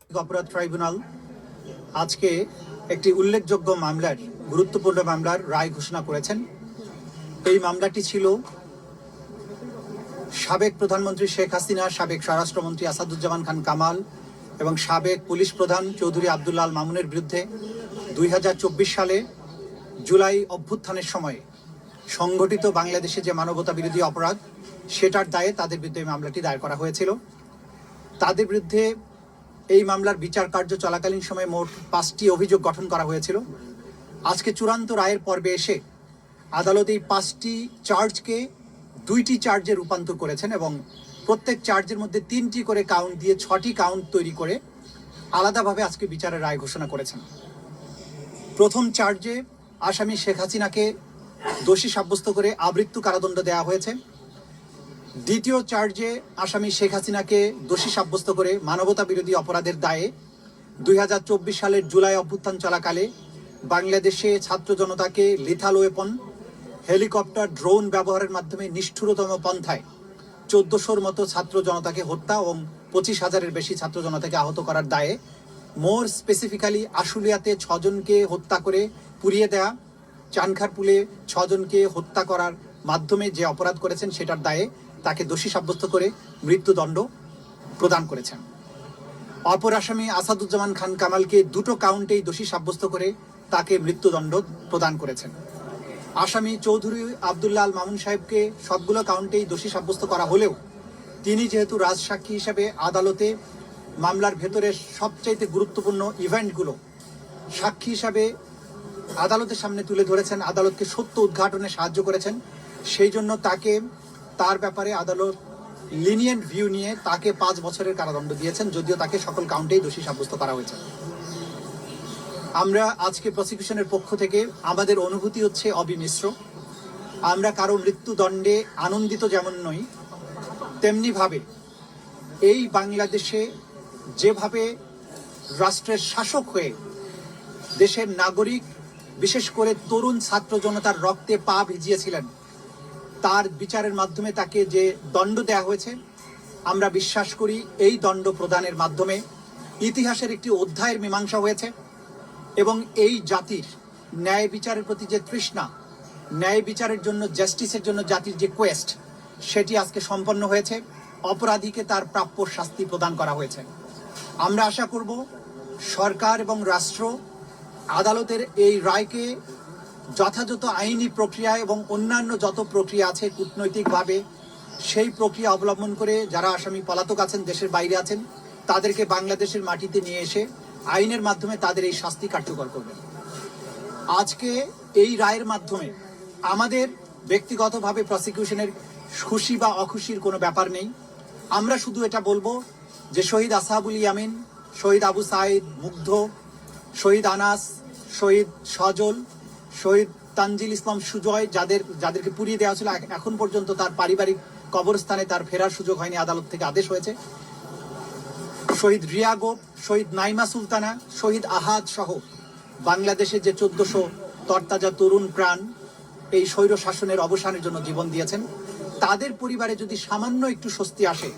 অপরাধ ট্রাইব্যুনাল আজকে একটি উল্লেখযোগ্য মামলার গুরুত্বপূর্ণ মামলার রায় ঘোষণা করেছেন। এই মামলাটি ছিল সাবেক প্রধানমন্ত্রী শেখ হাসিনা, সাবেক স্বরাষ্ট্রমন্ত্রী আসাদুজ্জামান খান কামাল এবং সাবেক পুলিশ প্রধান চৌধুরী আব্দুল্লাহ আল মামুনের বিরুদ্ধে 2024 সালে জুলাই অভ্যুত্থানের সময়ে সংগঠিত বাংলাদেশে যে মানবতা বিরোধী অপরাধ সেটার দায়ে তাদের বিরুদ্ধে এই মামলাটি দায়ের করা হয়েছিল। তাদের বিরুদ্ধে এই মামলার বিচার কার্য চলাকালীন সময়ে মোট 5টি অভিযোগ গঠন করা হয়েছিল। আজকে চূড়ান্ত রায়ের পর্বে এসে আদালত এই 5টি চার্জকে 2টি চার্জে রূপান্তর করেছেন এবং প্রত্যেক চার্জের মধ্যে 3টি করে কাউন্ট দিয়ে 6টি কাউন্ট তৈরি করে আলাদাভাবে আজকে বিচারের রায় ঘোষণা করেছেন। প্রথম চার্জে আসামি শেখ হাসিনাকে দোষী সাব্যস্ত করে আমৃত্যু কারাদণ্ড দেওয়া হয়েছে। দ্বিতীয় চার্জে আসামি শেখ হাসিনাকে দোষী সাব্যস্ত করে মানবতা বিরোধী অপরাধের দায়ে 2024 সালের জুলাই অভ্যুত্থান চলাকালে বাংলাদেশে ছাত্র জনতাকে লিথাল ওয়েপন, হেলিকপ্টার, ড্রোন ব্যবহারের মাধ্যমে নিষ্ঠুরতম পন্থায় 1400-র মতো ছাত্র জনতাকে হত্যা এবং 25,000-এর বেশি ছাত্র জনতাকে আহত করার দায়ে, মোর স্পেসিফিক্যালি আশুলিয়াতে 6 জনকে হত্যা করে পুড়িয়ে দেয়া, চানখারপুলে 6 জনকে হত্যা করার মাধ্যমে যে অপরাধ করেছেন সেটার দায়ে তাকে দোষী সাব্যস্ত করে মৃত্যুদণ্ড প্রদান করেছেন। অপর আসামি আসাদুজ্জামান খান কামালকে 2টো কাউন্টেই দোষী সাব্যস্ত করে তাকে মৃত্যুদণ্ড প্রদান করেছেন। আসামি চৌধুরী আব্দুল্লাহ আল মামুন সাহেবকে সবগুলো কাউন্টেই দোষী সাব্যস্ত করা হলেও তিনি যেহেতু রাজসাক্ষী হিসেবে আদালতে মামলার ভেতরের সবচাইতে গুরুত্বপূর্ণ ইভেন্টগুলো সাক্ষী হিসাবে আদালতের সামনে তুলে ধরেছেন, আদালতকে সত্য উদ্ঘাটনে সাহায্য করেছেন, সেই জন্য তার ব্যাপারে আদালত লিনিয়েন্ট ভিউ নিয়ে তাকে 5 বছরের কারাদণ্ড দিয়েছেন, যদিও তাকে সকল কাউন্টেই দোষী সাব্যস্ত করা হয়েছে। আমরা আজকে প্রসিকিউশনের পক্ষ থেকে আমাদের অনুভূতি হচ্ছে অবিমিশ্র। আমরা কারো মৃত্যুদণ্ডে আনন্দিত যেমন নই, তেমনিভাবে এই বাংলাদেশে যেভাবে রাষ্ট্রের শাসক হয়ে দেশের নাগরিক, বিশেষ করে তরুণ ছাত্র জনতার রক্তে পা ভিজিয়েছিলেন, তার বিচারের মাধ্যমে তাকে যে দণ্ড দেওয়া হয়েছে, আমরা বিশ্বাস করি এই দণ্ড প্রদানের মাধ্যমে ইতিহাসের একটি অধ্যায়ের মীমাংসা হয়েছে এবং এই জাতির ন্যায় বিচারের প্রতি যে তৃষ্ণা, ন্যায় বিচারের জন্য, জাস্টিসের জন্য জাতির যে কোয়েস্ট, সেটি আজকে সম্পন্ন হয়েছে। অপরাধীকে তার প্রাপ্য শাস্তি প্রদান করা হয়েছে। আমরা আশা করব সরকার এবং রাষ্ট্র আদালতের এই রায়কে যথাযথ আইনি প্রক্রিয়া এবং অন্যান্য যত প্রক্রিয়া আছে কূটনৈতিকভাবে সেই প্রক্রিয়া অবলম্বন করে যারা আসামি পলাতক আছেন, দেশের বাইরে আছেন, তাদেরকে বাংলাদেশের মাটিতে নিয়ে এসে আইনের মাধ্যমে তাদের এই শাস্তি কার্যকর করবেন। আজকে এই রায়ের মাধ্যমে আমাদের ব্যক্তিগতভাবে প্রসিকিউশনের খুশি বা অখুশির কোনো ব্যাপার নেই। আমরা শুধু এটা বলবো যে শহীদ আসহাবুল ইয়ামিন, শহীদ আবু সাইদ, মুগ্ধ, শহীদ আনাস, শহীদ সজল, শহীদ তানজিল ইসলাম সুজয়, যাদেরকে পুড়িয়ে দেওয়া ছিল, এখন পর্যন্ত তার পারিবারিক কবরস্থানে তার ফেরার সুযোগ হয়নি, আদালত থেকে আদেশ হয়েছে। শহীদ রিয়া গোপ, শহীদ নাইমা সুলতানা, শহীদ আহাদ সহ বাংলাদেশের যে 1400 তরতাজা তরুণ প্রাণ এই স্বৈর শাসনের অবসানের জন্য জীবন দিয়েছেন, তাদের পরিবারে যদি সামান্য একটু স্বস্তি আসে,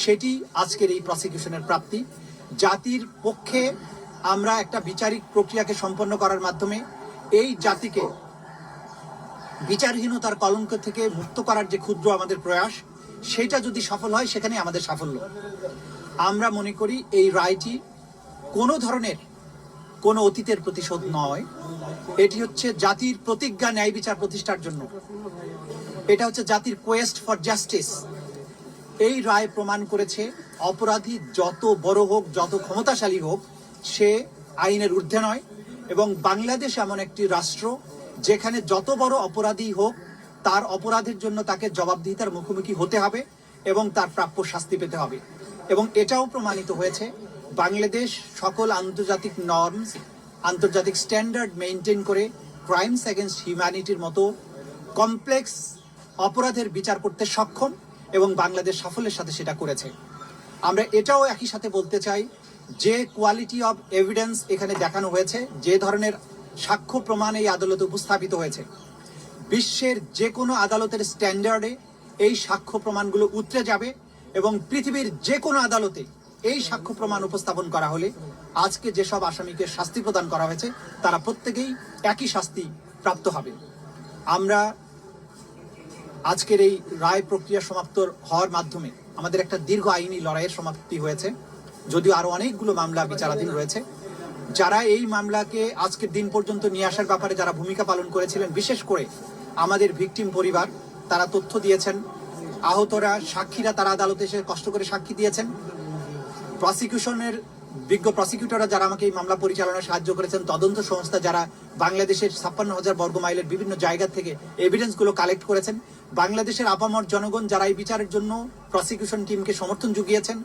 সেটি আজকের এই প্রসিকিউশনের প্রাপ্তি। জাতির পক্ষে আমরা একটা বিচারিক প্রক্রিয়াকে সম্পন্ন করার মাধ্যমে এই জাতিকে বিচারহীনতার কলঙ্ক থেকে মুক্ত করার যে ক্ষুদ্র আমাদের প্রয়াস, সেটা যদি সফল হয়, সেখানে আমাদের সাফল্য। আমরা মনে করি এই রায়টি কোনো ধরনের কোনো অতীতের প্রতিশোধ নয়, এটি হচ্ছে জাতির প্রতিজ্ঞা ন্যায় বিচার প্রতিষ্ঠার জন্য, এটা হচ্ছে জাতির কোয়েস্ট ফর জাস্টিস। এই রায় প্রমাণ করেছে অপরাধী যত বড় হোক, যত ক্ষমতাশালী হোক, সে আইনের ঊর্ধ্বে নয়। এবং বাংলাদেশ এমন একটি রাষ্ট্র যেখানে যত বড় অপরাধী হোক, তার অপরাধের জন্য তাকে জবাবদিহিতার মুখোমুখি হতে হবে এবং তার প্রাপ্য শাস্তি পেতে হবে। এবং এটাও প্রমাণিত হয়েছে বাংলাদেশ সকল আন্তর্জাতিক নর্মস, আন্তর্জাতিক স্ট্যান্ডার্ড মেনটেন করে ক্রাইমস এগেনস্ট হিউম্যানিটির মতো কমপ্লেক্স অপরাধের বিচার করতে সক্ষম এবং বাংলাদেশ সাফল্যের সাথে সেটা করেছে। আমরা এটাও একই সাথে বলতে চাই যে কোয়ালিটি অফ এভিডেন্স এখানে দেখানো হয়েছে, যে ধরনের সাক্ষ্য প্রমাণ এই আদালতে উপস্থাপিত হয়েছে, বিশ্বের যে কোনো আদালতের স্ট্যান্ডার্ডে এই সাক্ষ্য প্রমাণগুলো উতরে যাবে এবং পৃথিবীর যে কোনো আদালতে এই সাক্ষ্য প্রমাণ উপস্থাপন করা হলে আজকে যেসব আসামিকে শাস্তি প্রদান করা হয়েছে তারা প্রত্যেকেই একই শাস্তি প্রাপ্ত হবে। আমরা আজকের এই রায় প্রক্রিয়া সমাপ্ত হওয়ার মাধ্যমে আমাদের একটা দীর্ঘ আইনি লড়াইয়ের সমাপ্তি হয়েছে, যদিও আরো অনেকগুলো মামলা বিচারাধীন রয়েছে। যারা এই মামলাকে আজকের দিন পর্যন্ত নিয়ে আসার ব্যাপারে যারা ভূমিকা পালন করেছিলেন, বিশেষ করে আমাদের ভিকটিম পরিবার, তারা তথ্য দিয়েছেন। আহতরা, সাক্ষীরা তারা আদালতে এসে কষ্ট করে সাক্ষী দিয়েছেন। প্রসিকিউশনের বিজ্ঞ প্রসিকিউটররা যারা আমাকে এই মামলা পরিচালনায় সাহায্য করেছেন, তদন্ত সংস্থা যারা বাংলাদেশের 56,000 বর্গ মাইলের বিভিন্ন জায়গা থেকে এভিডেন্সগুলো কালেক্ট করেছেন, বাংলাদেশের আপামর জনগণ যারা এই বিচারের জন্য প্রসিকিউশন টিমকে সমর্থন জুগিয়েছেন,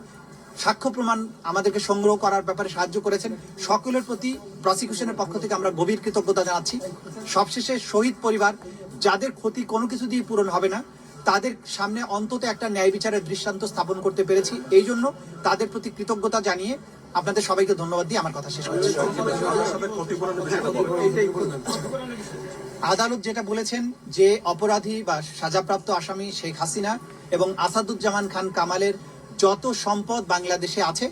সাক্ষ্য প্রমাণ আমাদেরকে সংগ্রহ করার ব্যাপারে সাহায্য করেছেন, সকলের প্রতি প্রসিকিউশনের পক্ষ থেকে আমরা গভীর কৃতজ্ঞতা জানাচ্ছি। সবশেষে শহীদ পরিবার, যাদের ক্ষতি কোনো কিছু দিয়ে পূরণ হবে না, তাদের সামনে অন্তত একটা ন্যায় বিচারের দৃষ্টান্ত স্থাপন করতে পেরেছি। এই জন্য তাদের প্রতি কৃতজ্ঞতা জানিয়ে আপনাদের সবাইকে ধন্যবাদ দিয়ে আমার কথা শেষ করছি। আদালত যেটা বলেছেন যে অপরাধী বা সাজাপ্রাপ্ত আসামি শেখ হাসিনা এবং আসাদুজ্জামান খান কামালের যত সম্পদ বাংলাদেশে আছে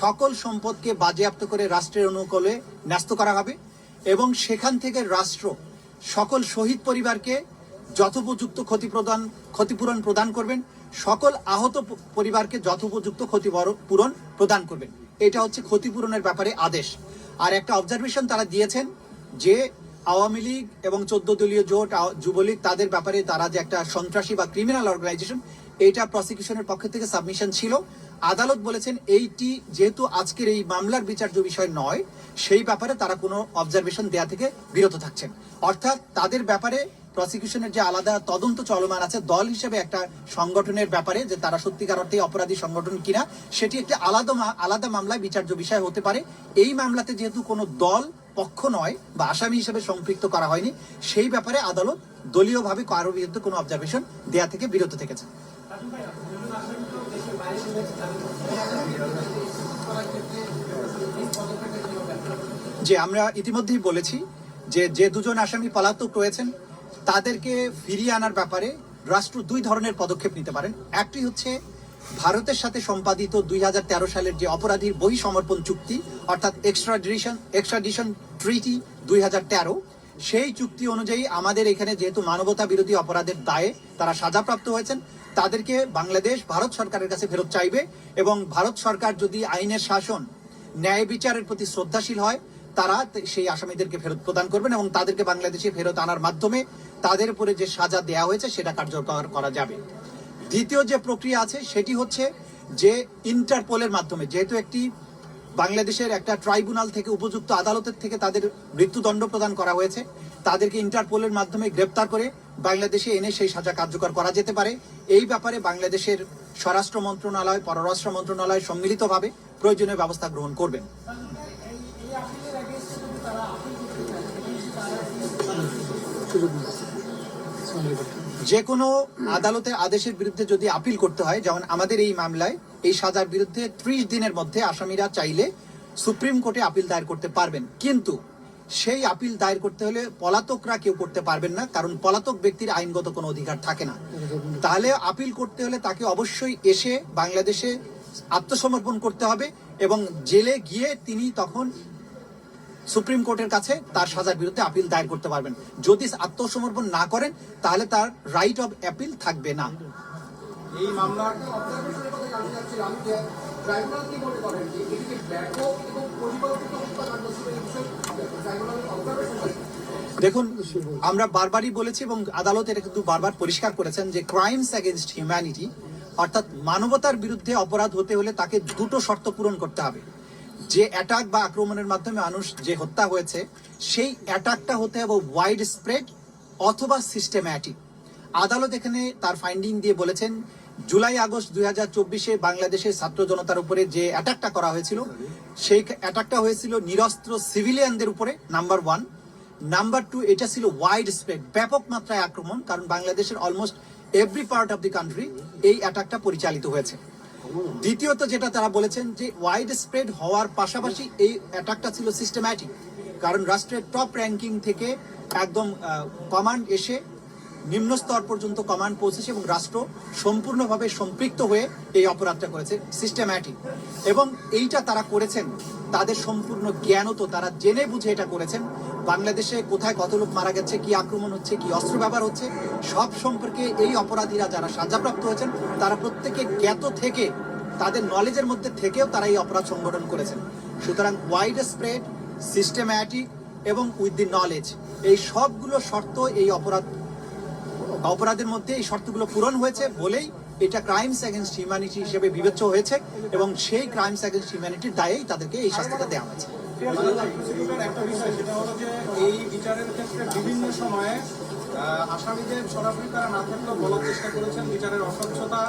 সকল সম্পদকে বাজেয়াপ্ত করে রাষ্ট্রের অনুকূলে ন্যস্ত করা হবে এবং সেখান থেকে রাষ্ট্র সকল শহীদ পরিবারকে যথোপযুক্ত ক্ষতিপূরণ প্রদান করবেন, সকল আহত পরিবারকে যথোপযুক্ত ক্ষতিপূরণ প্রদান করবেন। এটা হচ্ছে ক্ষতিপূরণের ব্যাপারে আদেশ। আর একটা অবজারভেশন তারা দিয়েছেন যে আওয়ামী লীগ এবং 14 দলীয় জোট, যুবলীগ, তাদের ব্যাপারে তারা যে একটা সন্ত্রাসী বা ক্রিমিনাল অর্গানাইজেশন, এইটা প্রসিকিউশনের পক্ষ থেকে সাবমিশন ছিল। আদালত বলেছেন এইটি যেহেতু আজকের এই মামলার বিচার্য বিষয় নয়, সেই ব্যাপারে তারা কোনো অবজারভেশন দেয়া থেকে বিরত থাকছেন। অর্থাৎ তাদের ব্যাপারে প্রসিকিউশনের যে আলাদা তদন্ত চলমান আছে দল হিসেবে একটা সংগঠনের ব্যাপারে, যে তারা সত্যিকার অর্থে অপরাধী সংগঠন কিনা, সেটি একটি আলাদা মামলায় বিচার্য বিষয় হতে পারে। এই মামলাতে যেহেতু কোনো দল পক্ষ নয় বা আসামি হিসেবে সম্পৃক্ত করা হয়নি, সেই ব্যাপারে আদালত দলীয়ভাবে কারো বিরুদ্ধে কোনো অবজারভেশন দেয়া থেকে বিরত থেকেছে। যে আমরা ইতিমধ্যেই বলেছি যে দুজন আসামি পলাতক রয়েছেন তাদেরকে ফিরিয়ে আনার ব্যাপারে রাষ্ট্র দুই ধরনের পদক্ষেপ নিতে পারেন। একটি হচ্ছে ভারতের সাথে সম্পাদিত 2013 সালের যে অপরাধীর বহিঃসমর্পণ চুক্তি, অর্থাৎ এক্সট্রাডিশন ট্রিটি 2013, সেই চুক্তি অনুযায়ী আমাদের এখানে যেহেতু মানবতা বিরোধী অপরাধের দায়ে তারা সাজাপ্রাপ্ত হয়েছেন, তাদেরকে বাংলাদেশ ভারত সরকারের কাছে ফেরত চাইবে এবং ভারত সরকার যদি আইনের শাসন, ন্যায় বিচারের প্রতি শ্রদ্ধাশীল হয়, তারা সেই আসামিদেরকে ফেরত প্রদান করবেন এবং তাদেরকে বাংলাদেশে ফেরত আনার মাধ্যমে তাদের উপরে যে সাজা দেওয়া হয়েছে সেটা কার্যকর করা যাবে। দ্বিতীয় যে প্রক্রিয়া আছে সেটি হচ্ছে যে ইন্টারপোলের মাধ্যমে, যেহেতু একটি বাংলাদেশের একটা ট্রাইব্যুনাল থেকে, উপযুক্ত আদালতের থেকে তাদের মৃত্যুদণ্ড প্রদান করা হয়েছে, তাদেরকে ইন্টারপোলের মাধ্যমে গ্রেপ্তার করে বাংলাদেশে এনে সেই সাজা কার্যকর করা যেতে পারে। এই ব্যাপারে বাংলাদেশের স্বরাষ্ট্র মন্ত্রণালয়, পররাষ্ট্র মন্ত্রণালয় সম্মিলিতভাবে প্রয়োজনীয় ব্যবস্থা গ্রহণ করবেন। যে কোনো আদালতের আদেশের বিরুদ্ধে যদি আপিল করতে হয়, যেমন আমাদের এই মামলায় এই সাজার বিরুদ্ধে 30 দিনের মধ্যে আসামিরা চাইলে সুপ্রিম কোর্টে আপিল দায়ের করতে পারবেন, কিন্তু সেই আপিল দায়ের করতে হলে পলাতকরা কেউ করতে পারবেন না, কারণ পলাতক ব্যক্তির আইনগত কোনো অধিকার থাকে না। তাহলে আপিল করতে হলে তাকে অবশ্যই এসে বাংলাদেশে আত্মসমর্পণ করতে হবে এবং জেলে গিয়ে তিনি তখন সুপ্রিম কোর্টের কাছে তার সাজার বিরুদ্ধে আপিল দায়ের করতে পারবেন। যদি আত্মসমর্পণ না করেন তাহলে তার রাইট অফ অ্যাপিল থাকবে না। এই মামলার দেখুন, আমরা বারবারই বলেছি এবং আদালত এটা কিন্তু বারবার পরিষ্কার করেছেন যে ক্রাইমস এগেইনস্ট হিউম্যানিটি, অর্থাৎ মানবতার বিরুদ্ধে অপরাধ হতে হলে তাকে দুটো শর্ত পূরণ করতে হবে। যে অ্যাটাক বা আক্রমণের মাধ্যমে মানুষ যে হত্যা হয়েছে, সেই অ্যাটাকটা হতে হবে ওয়াইড স্প্রেড অথবা সিস্টেম্যাটিক। আদালত এখানে তার ফাইন্ডিং দিয়ে বলেছেন জুলাই আগস্ট 2024-এ বাংলাদেশের ছাত্র জনতার উপরে যে অ্যাটাকটা করা হয়েছিল, সেই অ্যাটাকটা হয়েছিল নিরস্ত্র সিভিলিয়ানদের উপরে, নাম্বার 1। নাম্বার 2, এটা ছিল ওয়াইড স্প্রেড, ব্যাপক মাত্রায় আক্রমণ, কারণ বাংলাদেশের almost every part of the country এই অ্যাটাকটা পরিচালিত হয়েছে। দ্বিতীয়ত যেটা তারা বলেছেন যে ওয়াইড স্প্রেড হওয়ার পাশাপাশি এই অ্যাটাকটা ছিল সিস্টেম্যাটিক, কারণ রাষ্ট্রের টপ র্যাঙ্কিং থেকে একদম কমান্ড এসে নিম্ন স্তর পর্যন্ত কমান্ড পৌঁছেছে এবং রাষ্ট্র সম্পূর্ণভাবে সম্পৃক্ত হয়ে এই অপরাধটা করেছে, সিস্টেম্যাটিক। এবং এইটা তারা করেছেন তাদের সম্পূর্ণ জ্ঞানত, তারা জেনে বুঝে এটা করেছেন। বাংলাদেশে কোথায় কত লোক মারা গেছে, কি আক্রমণ হচ্ছে, কি অস্ত্র ব্যবহার হচ্ছে, সব সম্পর্কে এই অপরাধীরা যারা সাজাপ্রাপ্ত হয়েছেন তারা প্রত্যেকে জ্ঞাত থেকে, তাদের নলেজের মধ্যে থেকেও তারা এই অপরাধ সংগঠন করেছেন। সুতরাং ওয়াইড স্প্রেড, সিস্টেম্যাটিক এবং উইথ দি নলেজ, এই সবগুলো শর্ত এই অপরাধের মধ্যে এই শর্তগুলো পূরণ হয়েছে বলেই এটা ক্রাইমস এগেনস্ট হিউম্যানিটি হিসেবে বিবেচ্য হয়েছে এবং সেই ক্রাইমস এগেনস্ট হিউম্যানিটির দায়েই তাদেরকে এই শাস্তিটা দেওয়া হয়েছে। একটা বিষয় সেটা হলো যে এই বিচারের ক্ষেত্রে বিভিন্ন সময়ে আসামিদের সরাসরি তারা না থাকলেও বলার চেষ্টা করেছেন বিচারের অস্বচ্ছতা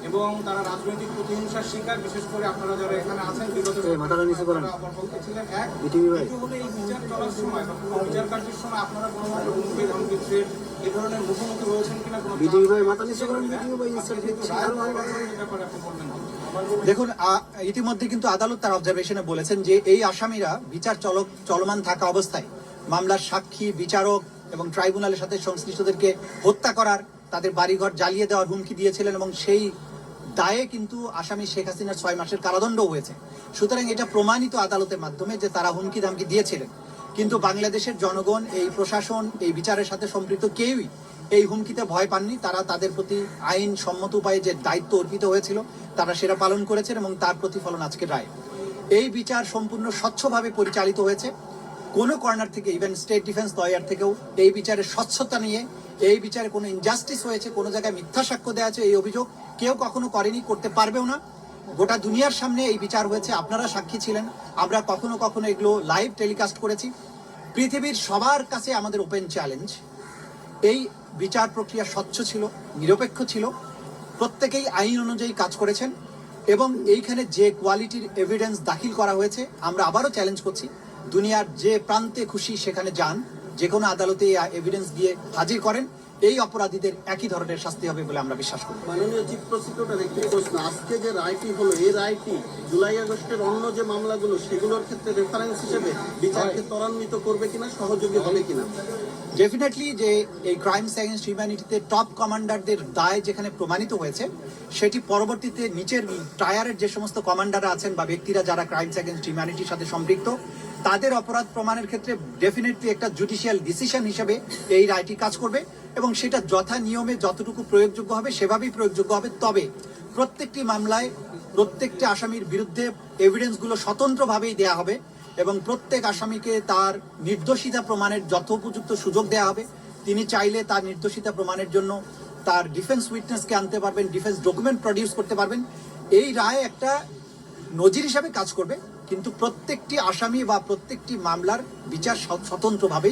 এবং তারা রাজনৈতিক প্রতিহিংসার শিকার, বিশেষ করে আপনারা যারা এখানে আছেন বিগত অপরপক্ষে ছিলেন। হলো এই বিচার চলার সময় বা বিচার কার্যের সময় আপনারা কোনোভাবে হুমকি ধমকি থ্রেট এই ধরনের মুখোমুখি হয়েছেন কিনা কোনো ব্যাপারে আপনি বলবেন? দেখুন, ইতিমধ্যে কিন্তু আদালত তার অবজারভেশনে বলেছেন যে এই আসামিরা বিচার চলমান থাকা অবস্থায় মামলার সাক্ষী, বিচারক এবং ট্রাইব্যুনালের সাথে সংশ্লিষ্টদেরকে হত্যা করার, তাদের বাড়িঘর জ্বালিয়ে দেওয়ার হুমকি দিয়েছিলেন এবং সেই দায়ে কিন্তু আসামি শেখ হাসিনার 6 মাসের কারাদণ্ড হয়েছে। সুতরাং এটা প্রমাণিত আদালতের মাধ্যমে যে তারা হুমকি ধামকি দিয়েছিলেন। কিন্তু বাংলাদেশের জনগণ, এই প্রশাসন, এই বিচারের সাথে সম্পৃক্ত কেউই এই হুমকিতে ভয় পাননি। তারা তাদের প্রতি আইন সম্মত উপায়ে যে দায়িত্ব অর্পিত হয়েছিল তারা সেটা পালন করেছেন এবং তার প্রতিফলন আজকের রায়। এই বিচার সম্পূর্ণ স্বচ্ছভাবে পরিচালিত হয়েছে। কোনো কর্নার থেকে, ইভেন স্টেট ডিফেন্স লয়ার থেকেও এই বিচারের স্বচ্ছতা নিয়ে, এই বিচারে কোনো ইনজাস্টিস হয়েছে, কোনো জায়গায় মিথ্যা সাক্ষ্য দেওয়া আছে, এই অভিযোগ কেউ কখনো করেনি, করতে পারবেও না। গোটা দুনিয়ার সামনে এই বিচার হয়েছে, আপনারা সাক্ষী ছিলেন, আমরা কখনো কখনো এগুলো লাইভ টেলিকাস্ট করেছি। পৃথিবীর সবার কাছে আমাদের ওপেন চ্যালেঞ্জ, এই বিচার প্রক্রিয়া স্বচ্ছ ছিল, নিরপেক্ষ ছিল, প্রত্যেকেই আইন অনুযায়ী কাজ করেছেন এবং এইখানে যে কোয়ালিটির এভিডেন্স দাখিল করা হয়েছে, আমরা আবারও চ্যালেঞ্জ করছি, দুনিয়ার যে প্রান্তে খুশি সেখানে যান, যে কোনো আদালতে এই এভিডেন্স দিয়ে হাজির করেন, এই অপরাধীদের একই ধরনের শাস্তি হবে বলে আমরা বিশ্বাস করি। মাননীয় চিফ প্রসিকিউটর, একটি প্রশ্ন, আজকে যে রায়টি হলো, এই রায়টি জুলাই আগস্টের অন্য যে মামলাগুলো সেগুলোর ক্ষেত্রে রেফারেন্স হিসেবে বিচারকে ত্বরান্বিত করবে কিনা, সহযোগী হবে কিনা? ডেফিনেটলি যে এই ক্রাইমস এগেনস্ট হিউম্যানিটিতে টপ কমান্ডারদের দায় যেখানে প্রমাণিত হয়েছে, সেটি পরবর্তীতে নিচের টায়ারের যে সমস্ত কমান্ডাররা আছেন বা ব্যক্তিরা যারা ক্রাইমস এগেনস্ট হিউম্যানিটির সাথে সম্পৃক্ত, তাদের অপরাধ প্রমাণের ক্ষেত্রে ডেফিনেটলি একটা জুডিশিয়াল ডিসিশন হিসেবে এই রায়টি কাজ করবে এবং সেটা যথা নিয়মে যতটুকু প্রয়োগযোগ্য হবে সেভাবেই প্রয়োগযোগ্য হবে। তবে প্রত্যেকটি মামলায় প্রত্যেকটি আসামির বিরুদ্ধে এভিডেন্সগুলো স্বতন্ত্রভাবেই দেয়া হবে এবং প্রত্যেক আসামিকে তার নির্দোষিতা প্রমাণের যথোপযুক্ত সুযোগ দেওয়া হবে। তিনি চাইলে তার নির্দোষিতা প্রমাণের জন্য তার ডিফেন্স উইটনেসকে আনতে পারবেন, ডিফেন্স ডকুমেন্ট প্রডিউস করতে পারবেন। এই রায় একটা নজির হিসাবে কাজ করবে, কিন্তু প্রত্যেকটি আসামি বা প্রত্যেকটি মামলার বিচার স্বতন্ত্রভাবেই